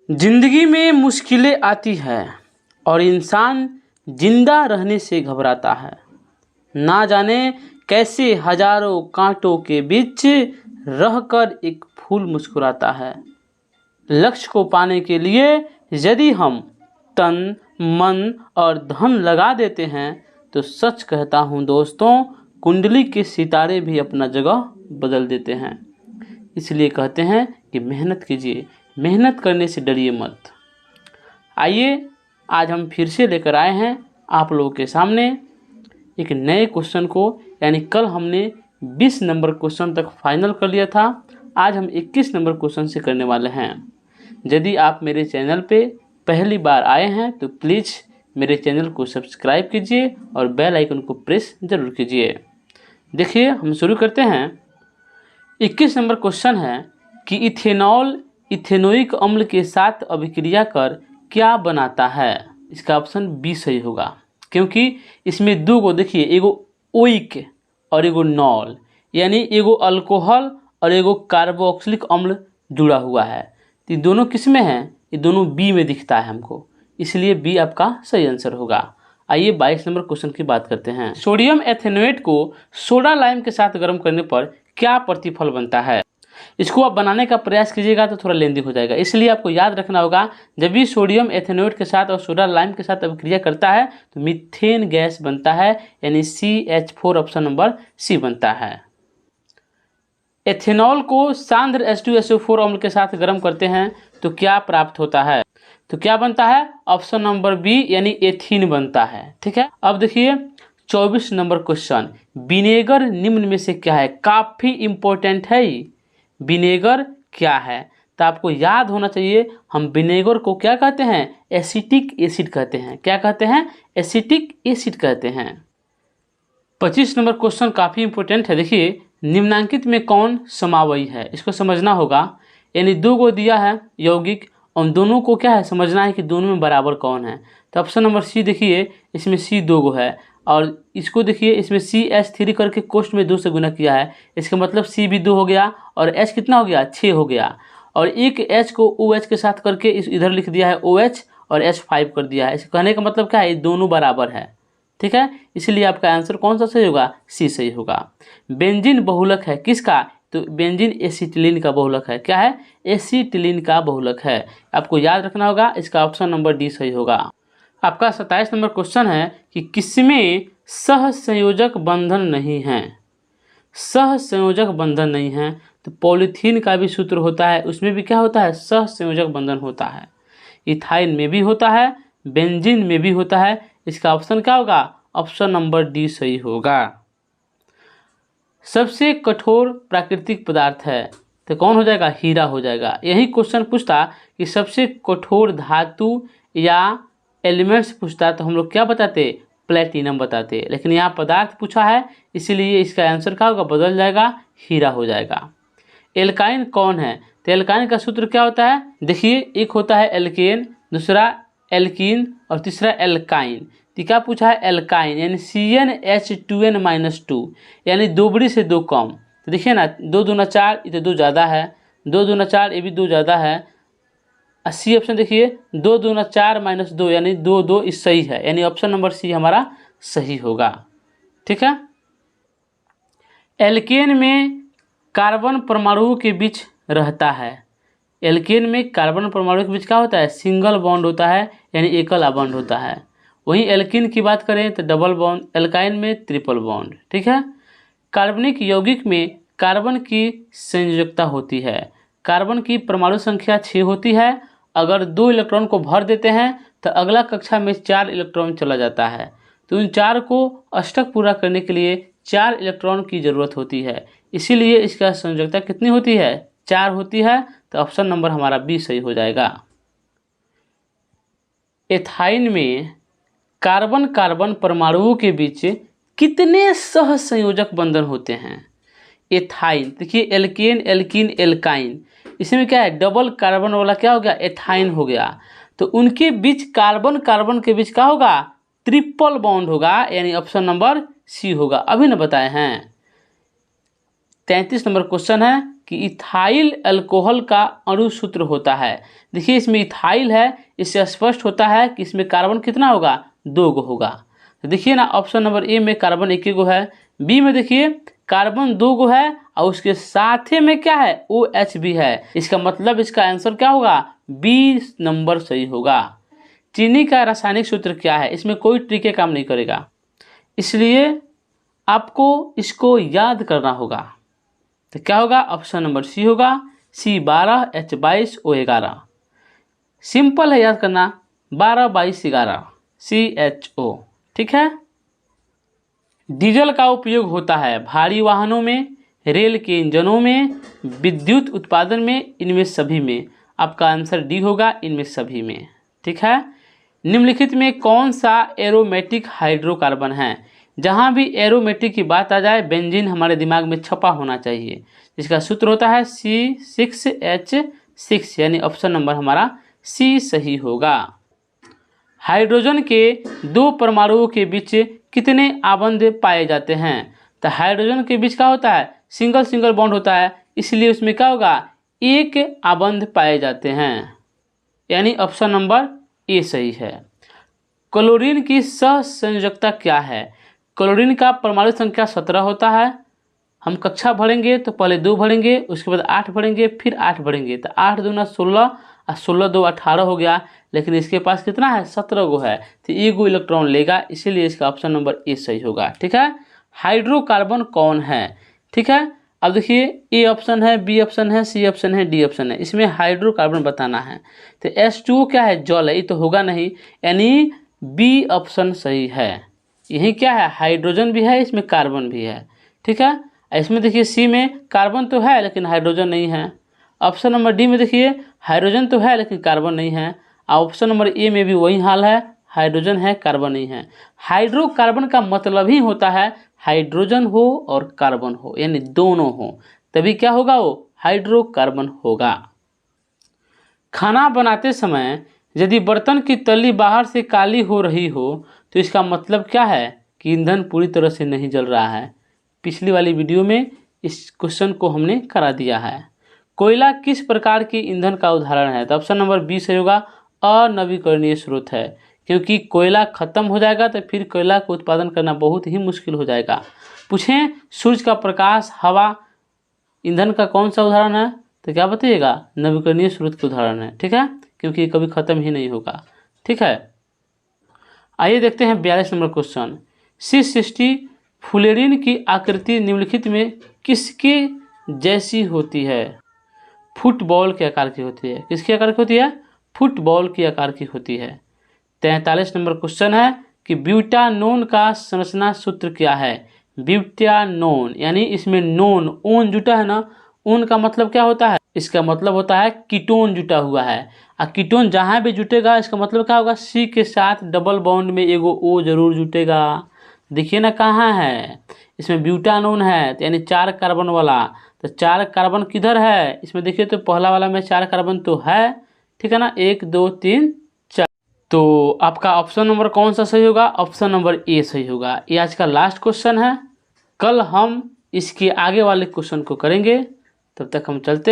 जिंदगी में मुश्किलें आती है और इंसान जिंदा रहने से घबराता है। ना जाने कैसे हजारों कांटों के बीच रहकर एक फूल मुस्कुराता है। लक्ष्य को पाने के लिए यदि हम तन, मन और धन लगा देते हैं तो सच कहता हूँ दोस्तों, कुंडली के सितारे भी अपना जगह बदल देते हैं। इसलिए कहते हैं कि मेहनत कीजिए, मेहनत करने से डरिए मत। आइए आज हम फिर से लेकर आए हैं आप लोगों के सामने एक नए क्वेश्चन को। यानी कल हमने 20 नंबर क्वेश्चन तक फाइनल कर लिया था, आज हम 21 नंबर क्वेश्चन से करने वाले हैं। यदि आप मेरे चैनल पे पहली बार आए हैं तो प्लीज़ मेरे चैनल को सब्सक्राइब कीजिए और बेल आइकन को प्रेस ज़रूर कीजिए। देखिए हम शुरू करते हैं। 21 नंबर क्वेश्चन है कि इथेनॉल इथेनोइक अम्ल के साथ अभिक्रिया कर क्या बनाता है। इसका ऑप्शन बी सही होगा, क्योंकि इसमें दो को देखिए, एगो ओइक और एगो नॉल, यानी एगो अल्कोहल और एगो कार्बोक्सिलिक अम्ल जुड़ा हुआ है। तो ये दोनों किस में हैं? ये दोनों बी में दिखता है हमको, इसलिए बी आपका सही आंसर होगा। आइए 22 नंबर क्वेश्चन की बात करते हैं। सोडियम एथेनोएट को सोडा लाइम के साथ गर्म करने पर क्या प्रतिफल बनता है। इसको आप बनाने का प्रयास कीजिएगा तो थोड़ा लेंदी हो जाएगा, इसलिए आपको याद रखना होगा जब भी सोडियम एथेनोएट के साथ और सोडा लाइम के साथ अभिक्रिया करता है तो मीथेन गैस बनता है, यानी CH4 ऑप्शन नंबर सी बनता है। एथेनॉल को सांद्र H2SO4 अम्ल के साथ गर्म करते हैं तो क्या प्राप्त होता है। तो क्या बनता है? ऑप्शन नंबर बी, यानी एथीन बनता है। ठीक है, अब देखिए 24 नंबर क्वेश्चन, विनेगर निम्न में से क्या है। काफी इंपॉर्टेंट है। विनेगर क्या है तो आपको याद होना चाहिए, हम विनेगर को क्या कहते हैं? एसिटिक एसिड कहते हैं। क्या कहते हैं? एसिटिक एसिड कहते हैं। 25 नंबर क्वेश्चन काफ़ी इंपॉर्टेंट है। देखिए निम्नांकित में कौन समावयी है, इसको समझना होगा। यानी दो को दिया है यौगिक और दोनों को क्या है समझना है कि दोनों में बराबर कौन है। तो ऑप्शन नंबर सी देखिए, इसमें सी दो गो है और इसको देखिए इसमें CH3 करके कोष्ठ में 2 से गुना किया है, इसका मतलब सी भी 2 हो गया और H कितना हो गया? 6 हो गया। और एक H को OH के साथ करके इधर लिख दिया है OH और H5 कर दिया है। इस कहने का मतलब क्या है? ये दोनों बराबर है। ठीक है, इसलिए आपका आंसर कौन सा सही होगा? सी सही होगा। बेंजीन बहुलक है किसका? तो बेंजीन एसिटिलीन का बहुलक है। क्या है? एसिटिलीन का बहुलक है। आपको याद रखना होगा, इसका ऑप्शन नंबर डी सही होगा। आपका 27 नंबर क्वेश्चन है कि किसमें सहसंयोजक बंधन नहीं है। सहसंयोजक बंधन नहीं है तो पॉलीथीन का भी सूत्र होता है, उसमें भी क्या होता है? सहसंयोजक बंधन होता है। इथाइन में भी होता है, बेंजीन में भी होता है। इसका ऑप्शन क्या होगा? ऑप्शन नंबर डी सही होगा। सबसे कठोर प्राकृतिक पदार्थ है तो कौन हो जाएगा? हीरा हो जाएगा। यही क्वेश्चन पूछता कि सबसे कठोर धातु या एलिमेंट्स पूछता तो हम लोग क्या बताते? प्लेटिनम बताते। लेकिन यहाँ पदार्थ पूछा है, इसीलिए इसका आंसर क्या होगा? बदल जाएगा, हीरा हो जाएगा। एल्काइन कौन है तो एल्काइन का सूत्र क्या होता है? देखिए एक होता है एल्केन, दूसरा एल्कीन और तीसरा एल्काइन। तो क्या पूछा है? एल्काइन, यानी CnH2n-2, यानी दो बड़ी से दो कम। तो देखिए ना, 2 दूना 4, ये तो 2 ज़्यादा है, 2 दूना 4 ये भी 2 ज़्यादा है। सी ऑप्शन देखिए, 2 दूना 4 - 2 यानी 2 2 इस सही है, यानी ऑप्शन नंबर सी हमारा सही होगा। ठीक है, एल्केन में कार्बन परमाणुओं के बीच रहता है। एल्केन में कार्बन परमाणु के बीच क्या होता है? सिंगल बॉन्ड होता है, यानी एकल बॉन्ड होता है। वहीं एल्कीन की बात करें तो डबल बॉन्ड, एल्काइन में ट्रिपल बॉन्ड। ठीक है, कार्बनिक यौगिक में कार्बन की संयोजकता होती है। कार्बन की परमाणु संख्या 6 होती है। अगर 2 इलेक्ट्रॉन को भर देते हैं तो अगला कक्षा में 4 इलेक्ट्रॉन चला जाता है। तो इन 4 को अष्टक पूरा करने के लिए 4 इलेक्ट्रॉन की जरूरत होती है, इसीलिए इसका संयोजकता कितनी होती है? 4 होती है। तो ऑप्शन नंबर हमारा बी सही हो जाएगा। एथाइन में कार्बन कार्बन परमाणुओं के बीच कितने सहसंयोजक बंधन होते हैं। एथाइन देखिए, एल्केन एल्कीन एल्काइन, इसमें क्या है? डबल कार्बन वाला क्या हो गया? एथाइन हो गया। तो उनके बीच कार्बन कार्बन के बीच क्या होगा? ट्रिपल बॉन्ड होगा, यानी ऑप्शन नंबर सी होगा। अभी न बताए हैं। 33 नंबर क्वेश्चन है कि इथाइल अल्कोहल का अणु सूत्र होता है। देखिए इसमें इथाइल है, इससे स्पष्ट होता है कि इसमें कार्बन कितना होगा, 2 गो होगा। तो देखिए ना ऑप्शन नंबर ए में कार्बन 1 गो है, बी में देखिए कार्बन 2 गो है और उसके साथ में क्या है, OH भी है। इसका मतलब इसका आंसर क्या होगा, बी नंबर सही होगा। चीनी का रासायनिक सूत्र क्या है, इसमें कोई ट्रिक काम नहीं करेगा, इसलिए आपको इसको याद करना होगा। तो क्या होगा, ऑप्शन नंबर सी होगा, C12H22O11। सिंपल है याद करना, 12 22 11 CHO, ठीक है। डीजल का उपयोग होता है भारी वाहनों में, रेल के इंजनों में, विद्युत उत्पादन में, इनमें सभी में। आपका आंसर डी होगा, इनमें सभी में, ठीक है। निम्नलिखित में कौन सा एरोमेटिक हाइड्रोकार्बन है। जहाँ भी एरोमेटिक की बात आ जाए बेंजीन हमारे दिमाग में छपा होना चाहिए। इसका सूत्र होता है C6H6, यानी ऑप्शन नंबर हमारा सी सही होगा। हाइड्रोजन के 2 परमाणुओं के बीच कितने आबंध पाए जाते हैं। तो हाइड्रोजन के बीच क्या होता है, सिंगल सिंगल बॉन्ड होता है, इसलिए उसमें क्या होगा, 1 आबंध पाए जाते हैं, यानी ऑप्शन नंबर ए सही है। क्लोरीन की सहसंयोजकता क्या है। क्लोरीन का परमाणु संख्या 17 होता है। हम कक्षा भरेंगे तो पहले 2 भरेंगे, उसके बाद 8 भरेंगे, फिर 8 भरेंगे, तो 8 दूना 16 और 16 2 18 हो गया। लेकिन इसके पास कितना है, 17 गो है, तो 1 गो इलेक्ट्रॉन लेगा, इसीलिए इसका ऑप्शन नंबर ए सही होगा, ठीक है। हाइड्रोकार्बन कौन है, ठीक है। अब देखिए ए ऑप्शन है, बी ऑप्शन है, सी ऑप्शन है, डी ऑप्शन है, इसमें हाइड्रोकार्बन बताना है। तो H2O क्या है, जल है, ये तो होगा नहीं, यानी बी ऑप्शन सही है। यही क्या है, हाइड्रोजन भी है, इसमें कार्बन भी है, ठीक है। इसमें देखिए सी में कार्बन तो है लेकिन हाइड्रोजन नहीं है। ऑप्शन नंबर डी में देखिए हाइड्रोजन तो है लेकिन कार्बन नहीं है। ऑप्शन नंबर ए में भी वही हाल है, हाइड्रोजन है कार्बन नहीं है। हाइड्रोकार्बन का मतलब ही होता है हाइड्रोजन हो और कार्बन हो, यानी दोनों हो, तभी क्या होगा, वो हाइड्रोकार्बन होगा। खाना बनाते समय यदि बर्तन की तली बाहर से काली हो रही हो तो इसका मतलब क्या है कि ईंधन पूरी तरह से नहीं जल रहा है। पिछली वाली वीडियो में इस क्वेश्चन को हमने करा दिया है। कोयला किस प्रकार के ईंधन का उदाहरण है। तो ऑप्शन नंबर बी सही होगा, अनवीकरणीय स्रोत है, क्योंकि कोयला खत्म हो जाएगा तो फिर कोयला को उत्पादन करना बहुत ही मुश्किल हो जाएगा। पूछें सूर्य का प्रकाश, हवा, ईंधन का कौन सा उदाहरण है, तो क्या बताइएगा, नवीकरणीय स्रोत का उदाहरण है, ठीक है, क्योंकि ये कभी खत्म ही नहीं होगा, ठीक है। आइए देखते हैं 42 नंबर क्वेश्चन। C60 फ्लोरीन की आकृति निम्नलिखित में किसके जैसी होती है। फुटबॉल के आकार की होती है। किसके आकार की होती है, फुटबॉल के आकार की होती है। 43 नंबर क्वेश्चन है कि ब्यूटानोन का संरचना सूत्र क्या है। ब्यूटानोन यानी इसमें नोन ओन जुटा है ना, ओन का मतलब क्या होता है, इसका मतलब होता है कीटोन जुटा हुआ है। और कीटोन जहाँ भी जुटेगा इसका मतलब क्या होगा, सी के साथ डबल बॉन्ड में एगो ओ जरूर जुटेगा। देखिए ना कहाँ है, इसमें ब्यूटानोन है यानी 4 कार्बन वाला, तो 4 कार्बन किधर है, इसमें देखिए तो पहला वाला में 4 कार्बन तो है, ठीक है ना, 1 2 3 4। तो आपका ऑप्शन नंबर कौन सा सही होगा, ऑप्शन नंबर ए सही होगा। ये आज का लास्ट क्वेश्चन है, कल हम इसके आगे वाले क्वेश्चन को करेंगे, तब तक हम चलते हैं।